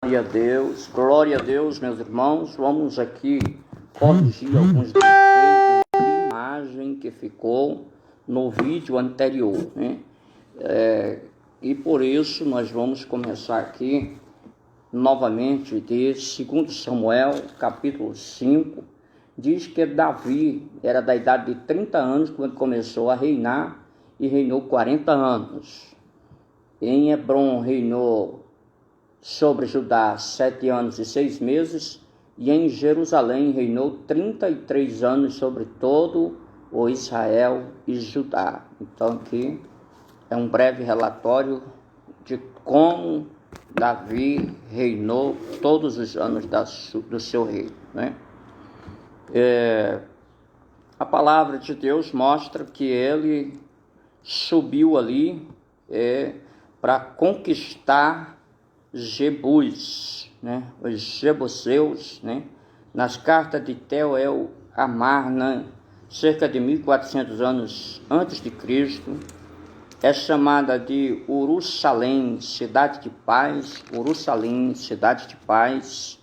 Glória a Deus, meus irmãos. Vamos aqui corrigir alguns defeitos de imagem que ficou no vídeo anterior, né? E por isso nós vamos começar aqui novamente de 2 Samuel, capítulo 5. Diz que Davi era da idade de 30 anos quando começou a reinar e reinou 40 anos. Em Hebrom reinou sobre Judá 7 anos e 6 meses, e em Jerusalém reinou 33 anos sobre todo o Israel e Judá. Então aqui é um breve relatório de como Davi reinou todos os anos do seu reino, né? A palavra de Deus mostra que ele subiu ali para conquistar Jebus, né? Os jebuseus, né? Nas cartas de Tel El Amarna, cerca de 1400 anos antes de Cristo, é chamada de Urusalém, cidade de paz. Urusalém, cidade de paz,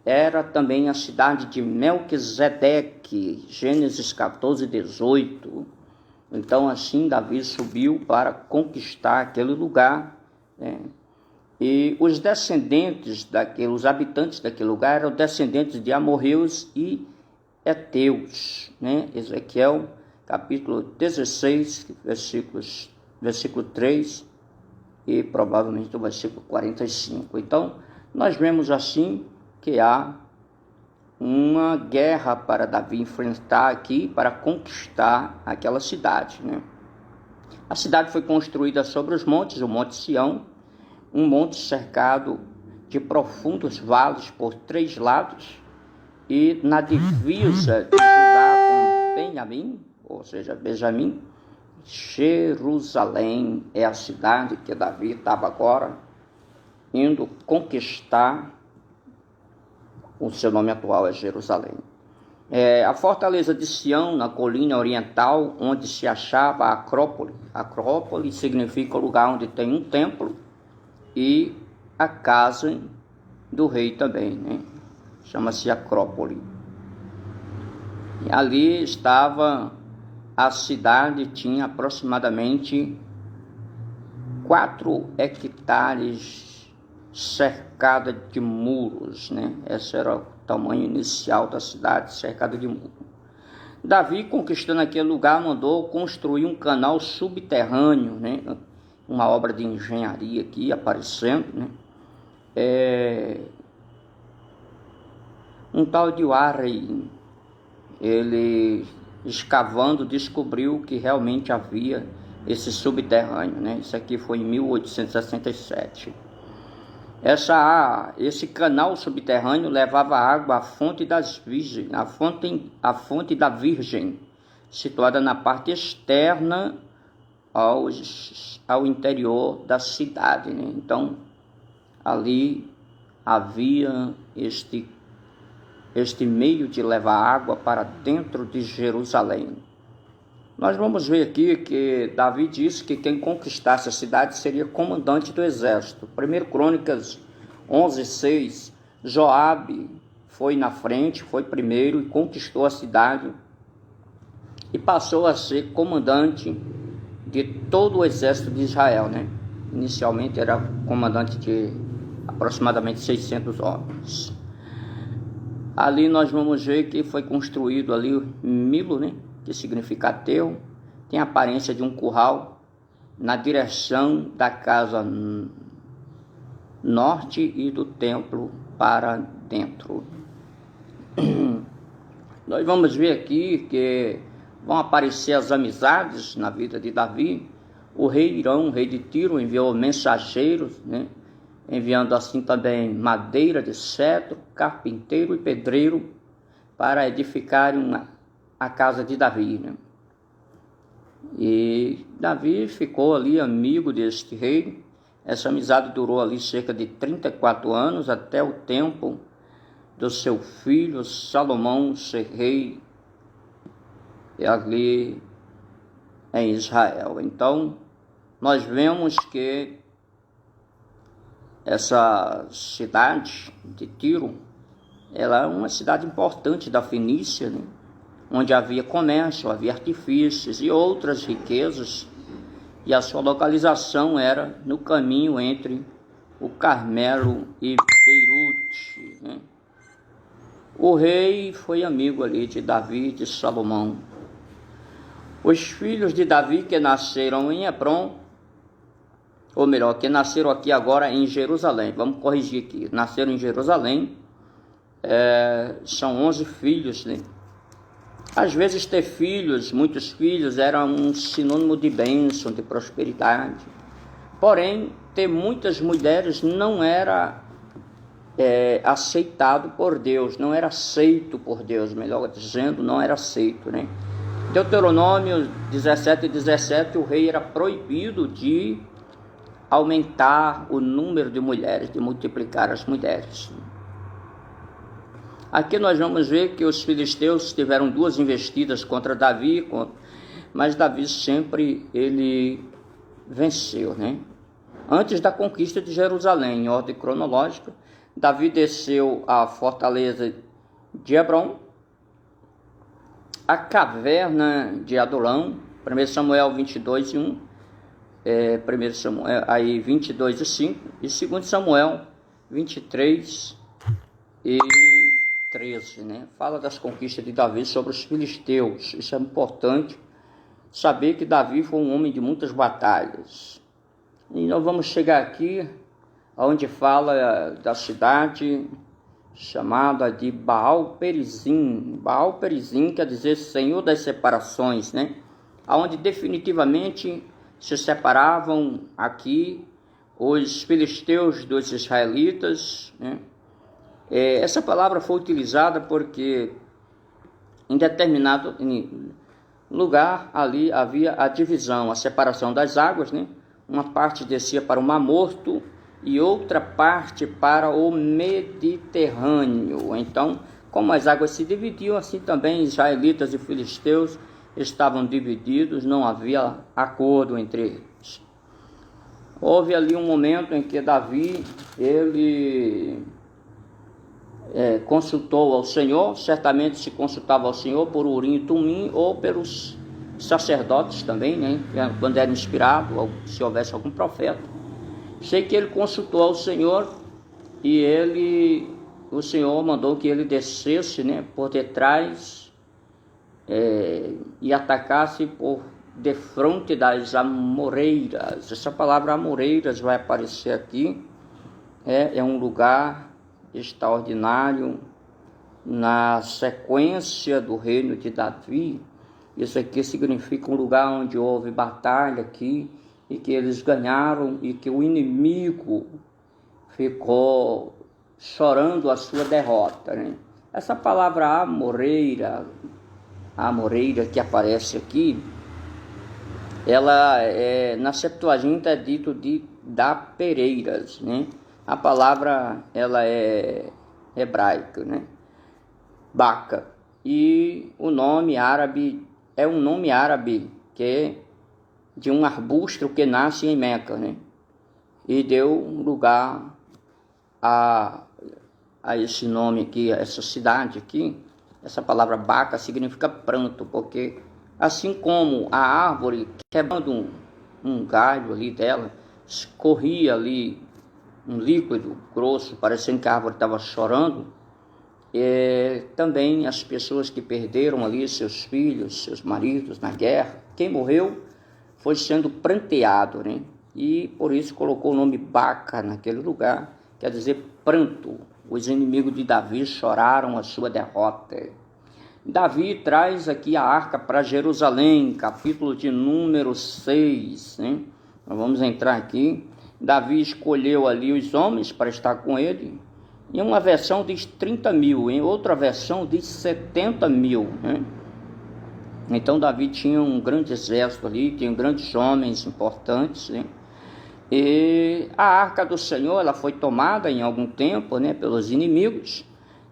era também a cidade de Melquisedeque, Gênesis 14, 18. Então assim Davi subiu para conquistar aquele lugar, né? E os descendentes os habitantes daquele lugar eram descendentes de amorreus e heteus, né? Ezequiel capítulo 16, versículo 3 e provavelmente o versículo 45. Então nós vemos assim que há uma guerra para Davi enfrentar aqui para conquistar aquela cidade, né? A cidade foi construída sobre os montes, o Monte Sião, um monte cercado de profundos vales por 3 lados, e na divisa de Judá com Benjamim, ou seja, Benjamim, Jerusalém é a cidade que Davi estava agora indo conquistar. O seu nome atual é Jerusalém. A fortaleza de Sião, na colina oriental, onde se achava a Acrópole. Acrópole significa o lugar onde tem um templo, e a casa do rei também, né? Chama-se Acrópole. E ali estava a cidade, tinha aproximadamente 4 hectares cercada de muros, né? Esse era o tamanho inicial da cidade, cercada de muros. Davi, conquistando aquele lugar, mandou construir um canal subterrâneo, né? Uma obra de engenharia aqui aparecendo, né? Um tal de Uarei, ele escavando descobriu que realmente havia esse subterrâneo, né? Isso aqui foi em 1867. Esse canal subterrâneo levava água à fonte das Virgens, a fonte da Virgem, situada na parte externa ao interior da cidade, né? Então ali havia este meio de levar água para dentro de Jerusalém. Nós vamos ver aqui que Davi disse que quem conquistasse a cidade seria comandante do exército. 1 Crônicas 11:6, Joabe foi na frente, foi primeiro e conquistou a cidade e passou a ser comandante de todo o exército de Israel, né? Inicialmente era comandante de aproximadamente 600 homens. Ali nós vamos ver que foi construído ali o Milo, né? Que significa ateu, tem a aparência de um curral na direção da casa norte e do templo para dentro. Nós vamos ver aqui que vão aparecer as amizades na vida de Davi. O rei Irão, rei de Tiro, enviou mensageiros, né? Enviando assim também madeira de cedro, carpinteiro e pedreiro para edificarem a casa de Davi, né? E Davi ficou ali amigo deste rei. Essa amizade durou ali cerca de 34 anos, até o tempo do seu filho Salomão ser rei ali em Israel. Então nós vemos que essa cidade de Tiro, ela é uma cidade importante da Fenícia, né? Onde havia comércio, havia artifícios e outras riquezas, e a sua localização era no caminho entre o Carmelo e Beirute, né? O rei foi amigo ali de Davi e de Salomão. Os filhos de Davi que nasceram em Hebrom, ou melhor, que nasceram aqui agora em Jerusalém, vamos corrigir aqui, nasceram em Jerusalém, são 11 filhos, né? Às vezes ter filhos, muitos filhos, era um sinônimo de bênção, de prosperidade. Porém, ter muitas mulheres não era aceitado por Deus, não era aceito por Deus, melhor dizendo, não era aceito, né? Deuteronômio 17:17, o rei era proibido de aumentar o número de mulheres, de multiplicar as mulheres. Aqui nós vamos ver que os filisteus tiveram 2 investidas contra Davi, mas Davi sempre ele venceu, né? Antes da conquista de Jerusalém, em ordem cronológica, Davi desceu à fortaleza de Hebrom, a caverna de Adulão, 1 Samuel 22:1, 1 Samuel, aí 22:5, e 2 Samuel 23:13, né? Fala das conquistas de Davi sobre os filisteus. Isso é importante, saber que Davi foi um homem de muitas batalhas. E nós vamos chegar aqui, onde fala da cidade chamada de Baal-Perizim. Baal-Perizim quer dizer Senhor das separações, né? Onde definitivamente se separavam aqui os filisteus dos israelitas, né? Essa palavra foi utilizada porque em determinado lugar ali havia a divisão, a separação das águas, né? Uma parte descia para o Mar Morto e outra parte para o Mediterrâneo. Então, como as águas se dividiam, assim também israelitas e filisteus estavam divididos, não havia acordo entre eles. Houve ali um momento em que Davi, ele consultou ao Senhor, certamente se consultava ao Senhor por Urim e Tumim ou pelos sacerdotes também, né? Quando era inspirado, ou se houvesse algum profeta. Sei que ele consultou ao Senhor e o Senhor mandou que ele descesse, né, por detrás e atacasse por defronte das amoreiras. Essa palavra amoreiras vai aparecer aqui. É um lugar extraordinário na sequência do reino de Davi. Isso aqui significa um lugar onde houve batalha aqui e que eles ganharam e que o inimigo ficou chorando a sua derrota, né? Essa palavra amoreira que aparece aqui, ela na Septuaginta é dito de dapereiras, né? A palavra ela é hebraica, né? Baca. E o nome árabe é um nome árabe que é de um arbusto que nasce em Meca, né? E deu lugar a esse nome aqui, a essa cidade aqui. Essa palavra Baca significa pranto, porque assim como a árvore, quebrando um galho ali dela, escorria ali um líquido grosso, parecendo que a árvore estava chorando, também as pessoas que perderam ali seus filhos, seus maridos na guerra, quem morreu foi sendo pranteado, né? E por isso colocou o nome Baca naquele lugar, quer dizer pranto. Os inimigos de Davi choraram a sua derrota. Davi traz aqui a arca para Jerusalém, capítulo de número 6, né? Nós vamos entrar aqui. Davi escolheu ali os homens para estar com ele. Em uma versão diz 30 mil, em outra versão diz 70 mil, né? Então Davi tinha um grande exército ali, tinha grandes homens importantes, né? E a arca do Senhor, ela foi tomada em algum tempo, né, pelos inimigos,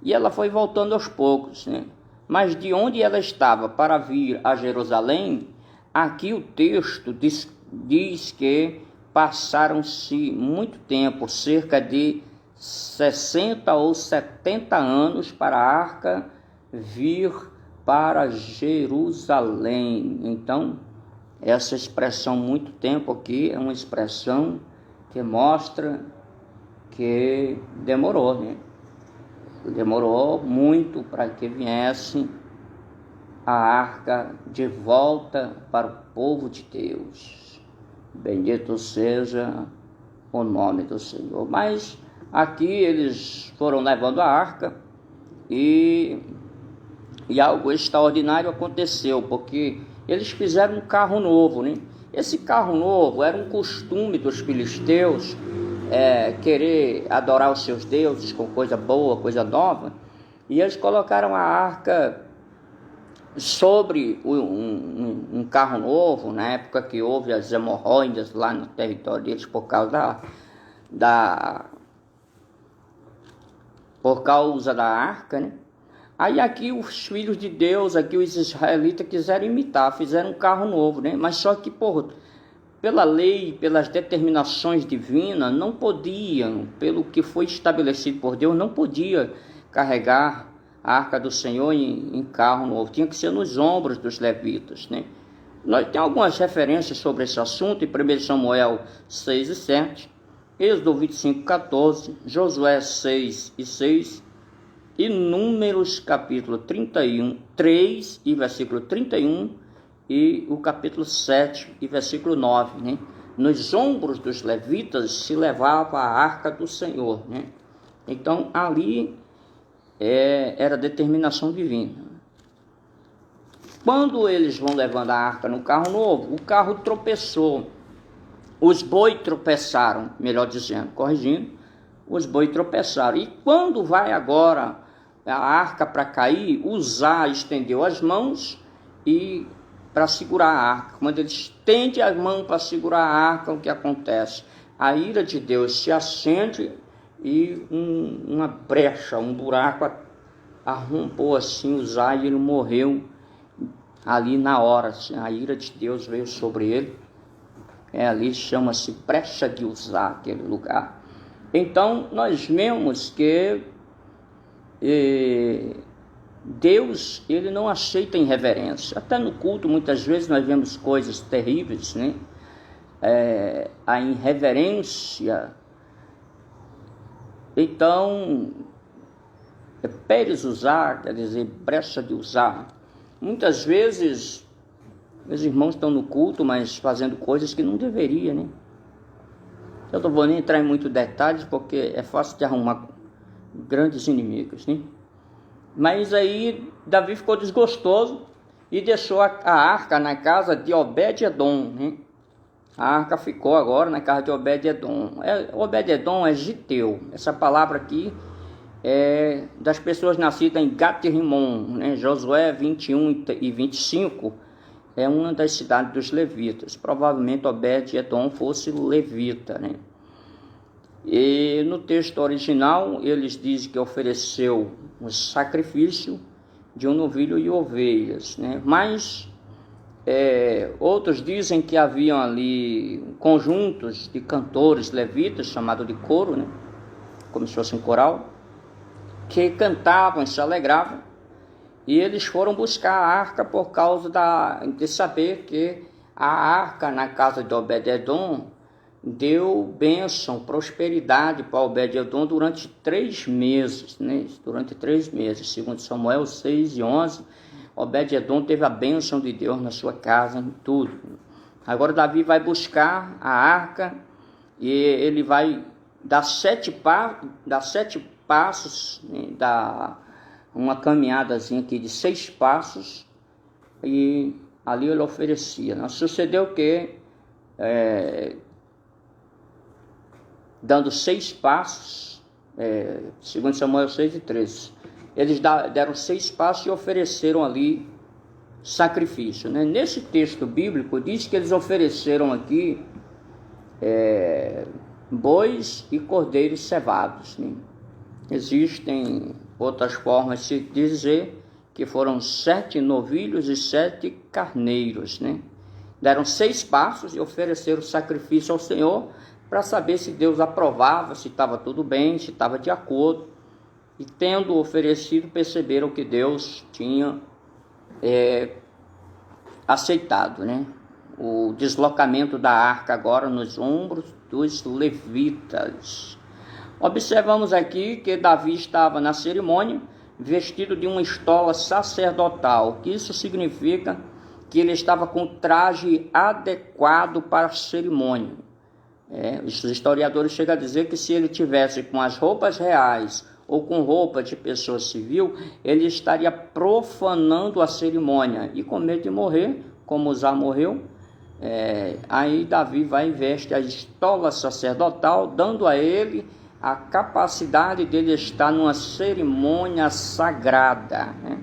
e ela foi voltando aos poucos, né? Mas de onde ela estava para vir a Jerusalém, aqui o texto diz que passaram-se muito tempo, cerca de 60 ou 70 anos, para a arca vir para Jerusalém. Então, essa expressão muito tempo aqui é uma expressão que mostra que demorou, né? Demorou muito para que viesse a arca de volta para o povo de Deus. Bendito seja o nome do Senhor. Mas aqui eles foram levando a arca e algo extraordinário aconteceu, porque eles fizeram um carro novo, né? Esse carro novo era um costume dos filisteus, querer adorar os seus deuses com coisa boa, coisa nova, e eles colocaram a arca sobre um carro novo, na época que houve as hemorroidas lá no território deles por causa da arca, né? Aí aqui os filhos de Deus, aqui os israelitas quiseram imitar, fizeram um carro novo, né? Mas só que pela lei, pelas determinações divinas, não podiam, pelo que foi estabelecido por Deus, não podia carregar a arca do Senhor em carro novo, tinha que ser nos ombros dos levitas, né? Nós temos algumas referências sobre esse assunto em 1 Samuel 6 e 7, Êxodo 25, 14, Josué 6 e 6, e Números capítulo 31, 3 e versículo 31, e o capítulo 7 e versículo 9, né? Nos ombros dos levitas se levava a arca do Senhor, né? Então ali era determinação divina. Quando eles vão levando a arca no carro novo, o carro tropeçou, os bois tropeçaram, melhor dizendo, corrigindo, os bois tropeçaram. E quando vai agora a arca para cair, Uzá estendeu as mãos e para segurar a arca. Quando ele estende as mãos para segurar a arca, o que acontece? A ira de Deus se acende e uma brecha, um buraco arrombou assim Uzá e ele morreu ali na hora. Assim, a ira de Deus veio sobre ele. Ali chama-se brecha de Uzá, aquele lugar. Então nós vemos que Deus, ele não aceita irreverência. Até no culto muitas vezes nós vemos coisas terríveis, né? A irreverência. Então Pérez Uzá, quer dizer brecha de Uzá. Muitas vezes meus irmãos estão no culto, mas fazendo coisas que não deveria, né? Eu não vou nem entrar em muitos detalhes, porque é fácil de arrumar grandes inimigos, né? Mas aí Davi ficou desgostoso e deixou a arca na casa de Obed-edom, né? A arca ficou agora na casa de Obed-edom. Obed-edom é giteu. Essa palavra aqui é das pessoas nascidas em Gat-rimon, né? Josué 21 e 25 é uma das cidades dos levitas. Provavelmente Obed-edom fosse levita, né? E no texto original eles dizem que ofereceu um sacrifício de um novilho e ovelhas, né? Mas outros dizem que haviam ali conjuntos de cantores levitas, chamado de coro, né? Como se fosse um coral, que cantavam e se alegravam, e eles foram buscar a arca por causa de saber que a arca na casa de Obed-edom deu bênção, prosperidade para Obed-edom durante 3 meses, né? Durante 3 meses, segundo Samuel 6 e 11, Obed-edom teve a bênção de Deus na sua casa, em tudo. Agora Davi vai buscar a arca e ele vai dar 7 passos, né? Dá uma caminhadazinha aqui de 6 passos, e ali ele oferecia. Não sucedeu que dando 6 passos, segundo Samuel 6 e 13, eles deram 6 passos e ofereceram ali sacrifício, né? Nesse texto bíblico diz que eles ofereceram aqui bois e cordeiros cevados, né? Existem outras formas de dizer que foram 7 novilhos e 7 carneiros, né? deram 6 passos e ofereceram sacrifício ao Senhor para saber se Deus aprovava, se estava tudo bem, se estava de acordo. E tendo oferecido, perceberam que Deus tinha aceitado, né? O deslocamento da arca agora nos ombros dos levitas. Observamos aqui que Davi estava na cerimônia vestido de uma estola sacerdotal, que isso significa que ele estava com o traje adequado para a cerimônia. Os historiadores chegam a dizer que se ele tivesse com as roupas reais ou com roupa de pessoa civil, ele estaria profanando a cerimônia e com medo de morrer, como Uzá morreu. Aí Davi vai e veste a estola sacerdotal, dando a ele a capacidade dele estar numa cerimônia sagrada, né?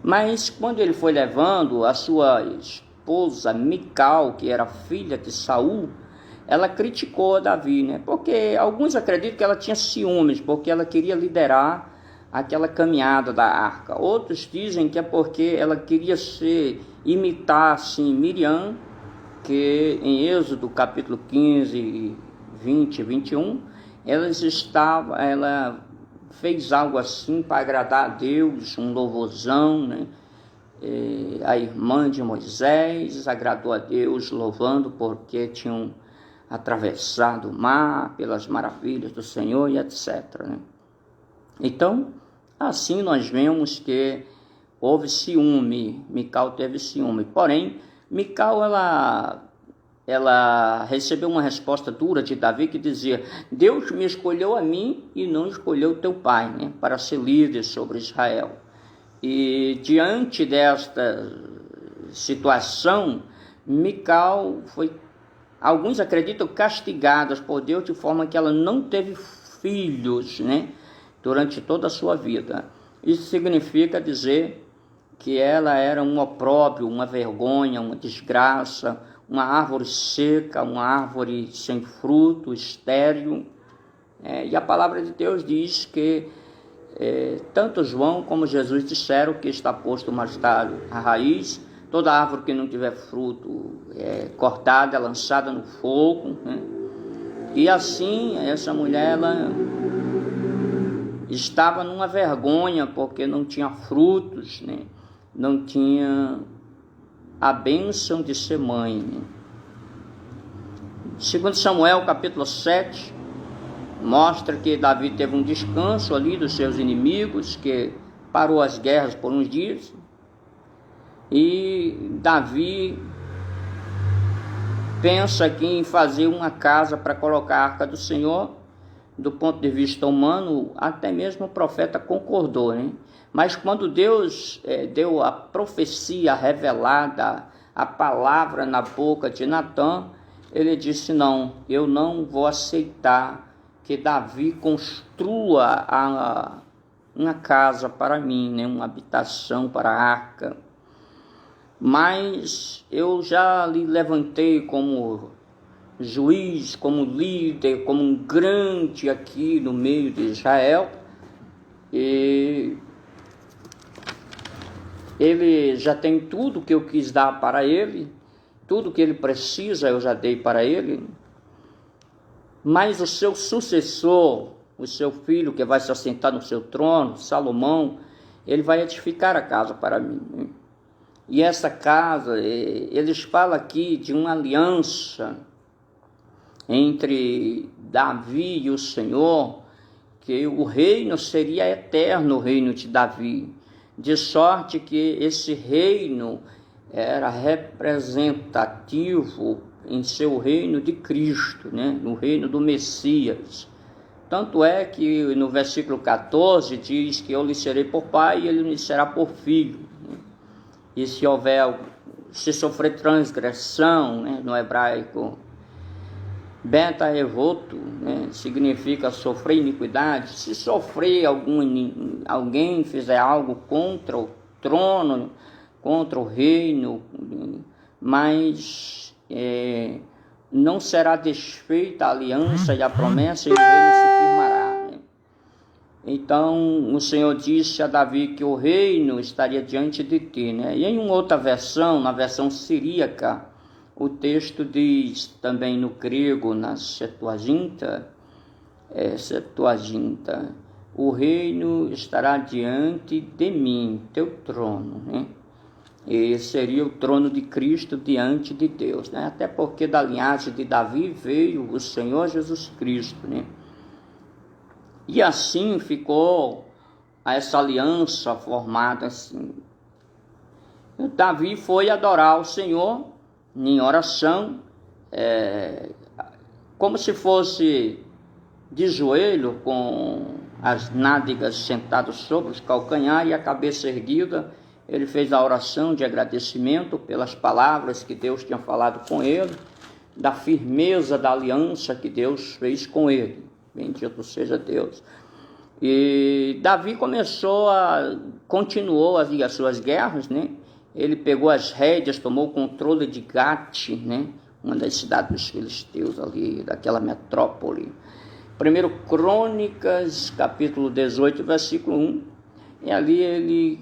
Mas quando ele foi levando a sua esposa Mical, que era filha de Saul, ela criticou Davi, né? Porque alguns acreditam que ela tinha ciúmes, porque ela queria liderar aquela caminhada da arca. Outros dizem que é porque ela queria imitar assim Miriam, que em Êxodo capítulo 15, 20 e 21, ela fez algo assim para agradar a Deus, um louvorzão, né? A irmã de Moisés agradou a Deus louvando porque tinham atravessado o mar pelas maravilhas do Senhor e etc, né? Então, assim nós vemos que houve ciúme, Mical teve ciúme. Porém, Mical, ela recebeu uma resposta dura de Davi que dizia: Deus me escolheu a mim e não escolheu teu pai, né, para ser líder sobre Israel. E diante desta situação, Mical foi, alguns acreditam, castigada por Deus de forma que ela não teve filhos, né, durante toda a sua vida. Isso significa dizer que ela era um opróbrio, uma vergonha, uma desgraça, uma árvore seca, uma árvore sem fruto, estéril. E a palavra de Deus diz que tanto João como Jesus disseram que está posto mais tarde a raiz. Toda árvore que não tiver fruto é cortada, é lançada no fogo, né? E assim, essa mulher, ela estava numa vergonha porque não tinha frutos, né? Não tinha a bênção de ser mãe, né? Segundo Samuel capítulo 7, mostra que Davi teve um descanso ali dos seus inimigos, que parou as guerras por uns dias. E Davi pensa aqui em fazer uma casa para colocar a arca do Senhor. Do ponto de vista humano, até mesmo o profeta concordou, né? Mas quando Deus deu a profecia revelada, a palavra na boca de Natã, ele disse: não, eu não vou aceitar que Davi construa uma casa para mim, né? Uma habitação para a arca. Mas eu já lhe levantei como juiz, como líder, como um grande aqui no meio de Israel, e ele já tem tudo que eu quis dar para ele, tudo que ele precisa eu já dei para ele, mas o seu sucessor, o seu filho que vai se assentar no seu trono, Salomão, ele vai edificar a casa para mim. E essa casa, eles falam aqui de uma aliança entre Davi e o Senhor, que o reino seria eterno, o reino de Davi, de sorte que esse reino era representativo em seu reino de Cristo, né? No reino do Messias. Tanto é que no versículo 14 diz que eu lhe serei por pai e ele lhe será por filho, né? E se sofrer transgressão, né, no hebraico, beta revolto, né, significa sofrer iniquidade. Se sofrer alguém fizer algo contra o trono, contra o reino, mas não será desfeita a aliança e a promessa, e o reino se firmará, né? Então o Senhor disse a Davi que o reino estaria diante de ti, né? E em uma outra versão, na versão siríaca, o texto diz também no grego, na Septuaginta, o reino estará diante de mim, teu trono, né? E seria o trono de Cristo diante de Deus, né? Até porque da linhagem de Davi veio o Senhor Jesus Cristo, né? E assim ficou essa aliança formada assim. Davi foi adorar o Senhor em oração, como se fosse de joelho, com as nádegas sentadas sobre os calcanhares e a cabeça erguida. Ele fez a oração de agradecimento pelas palavras que Deus tinha falado com ele, da firmeza da aliança que Deus fez com ele. Bendito seja Deus. E Davi continuou as suas guerras, né? Ele pegou as rédeas, tomou o controle de Gate, né? Uma das cidades dos filisteus ali, daquela metrópole. 1 Crônicas, capítulo 18, versículo 1. E ali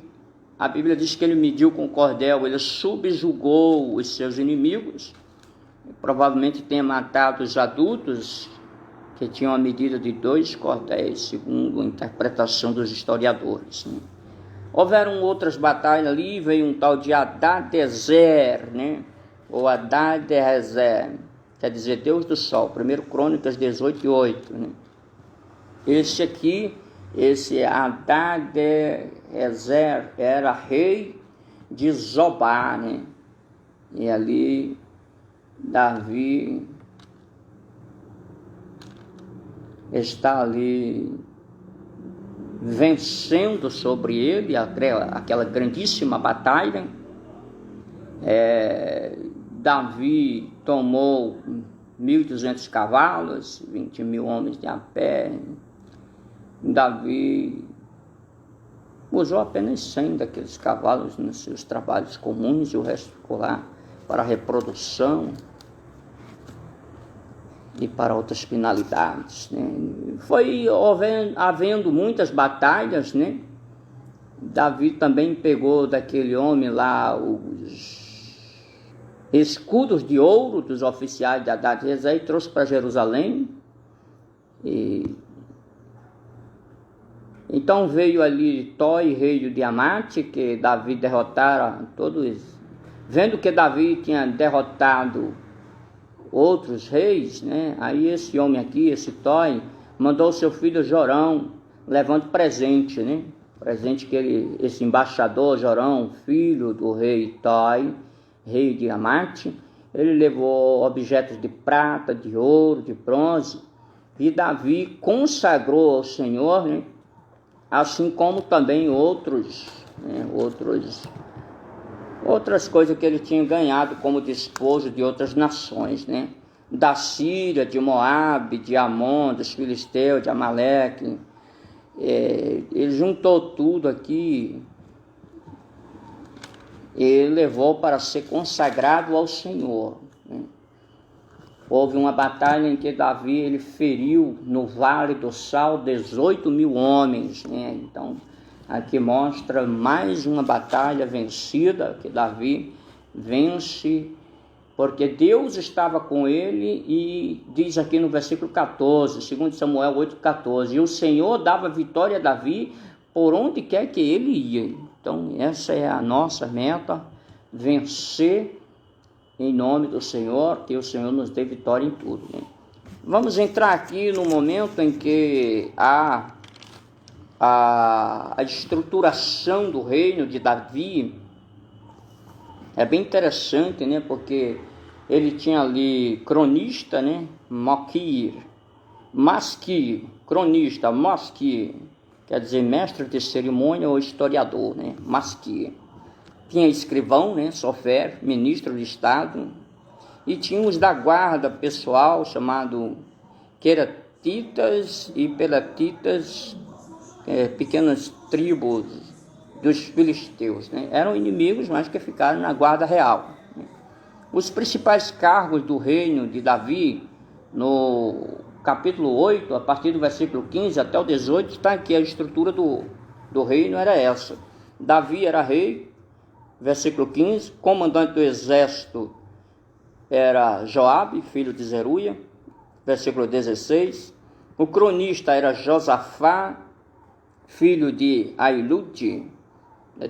a Bíblia diz que ele mediu com cordel, ele subjugou os seus inimigos. Provavelmente tenha matado os adultos, que tinham a medida de 2 cordéis, segundo a interpretação dos historiadores, né? Houveram outras batalhas ali, veio um tal de Hadadezer, né? Ou Hadadezer, quer dizer Deus do Sol, 1 Crônicas 18:8, né? Esse Hadadezer era rei de Zobá, né? E ali Davi está ali vencendo sobre ele aquela grandíssima batalha. Davi tomou 1.200 cavalos, 20.000 homens de a pé. Davi usou apenas 100 daqueles cavalos nos seus trabalhos comuns, e o resto ficou lá para reprodução e para outras finalidades, né? Foi havendo muitas batalhas, né? Davi também pegou daquele homem lá os escudos de ouro dos oficiais de Hadadezer e trouxe para Jerusalém. Então veio ali Toi, rei de Amate, que Davi derrotara todos. Vendo que Davi tinha derrotado outros reis, né? Aí esse homem aqui, esse Toi, mandou seu filho Jorão levando presente, né? Presente que esse embaixador Jorão, filho do rei Toi, rei de Amate, ele levou objetos de prata, de ouro, de bronze, e Davi consagrou ao Senhor, né? Assim como também outras coisas que ele tinha ganhado como despojo de outras nações, né? Da Síria, de Moabe, de Amon, dos filisteus, de Amaleque. Ele juntou tudo aqui e levou para ser consagrado ao Senhor, né? Houve uma batalha em que Davi ele feriu no Vale do Sal 18.000 homens, né? Então aqui mostra mais uma batalha vencida, que Davi vence, porque Deus estava com ele, e diz aqui no versículo 14, 2 Samuel 8,14, e o Senhor dava vitória a Davi por onde quer que ele ia. Então essa é a nossa meta, vencer em nome do Senhor, que o Senhor nos dê vitória em tudo, né? Vamos entrar aqui no momento em que a estruturação do reino de Davi é bem interessante, né? Porque ele tinha ali cronista, né? Masquir, cronista, Masquir, quer dizer mestre de cerimônia ou historiador, né? Masquir. Tinha escrivão, né? Sofer, ministro de Estado, e tinha os da guarda pessoal, chamado Queratitas e Pelatitas, pequenas tribos dos filisteus, né? Eram inimigos, mas que ficaram na guarda real, né? Os principais cargos do reino de Davi, no capítulo 8, a partir do versículo 15 até o 18, está aqui a estrutura do reino, era essa. Davi era rei, versículo 15, comandante do exército era Joabe, filho de Zeruia, versículo 16. O cronista era Josafá, filho de Ailude.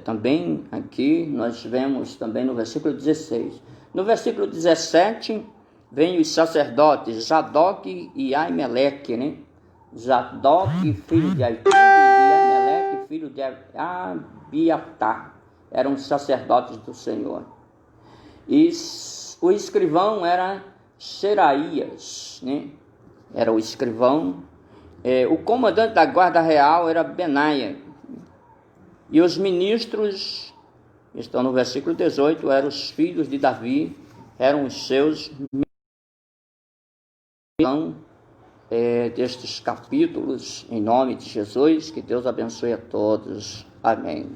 Também aqui nós vemos também no versículo 16. No versículo 17, vem os sacerdotes Zadok e Aimeleque, né? Zadok, filho de Aitube, e Aimeleque, filho de Abiatar. Eram os sacerdotes do Senhor. E o escrivão era Seraías, né? Era o escrivão. O comandante da guarda real era Benaia. E os ministros, estão no versículo 18, eram os filhos de Davi, eram os seus destes capítulos, em nome de Jesus. Que Deus abençoe a todos. Amém.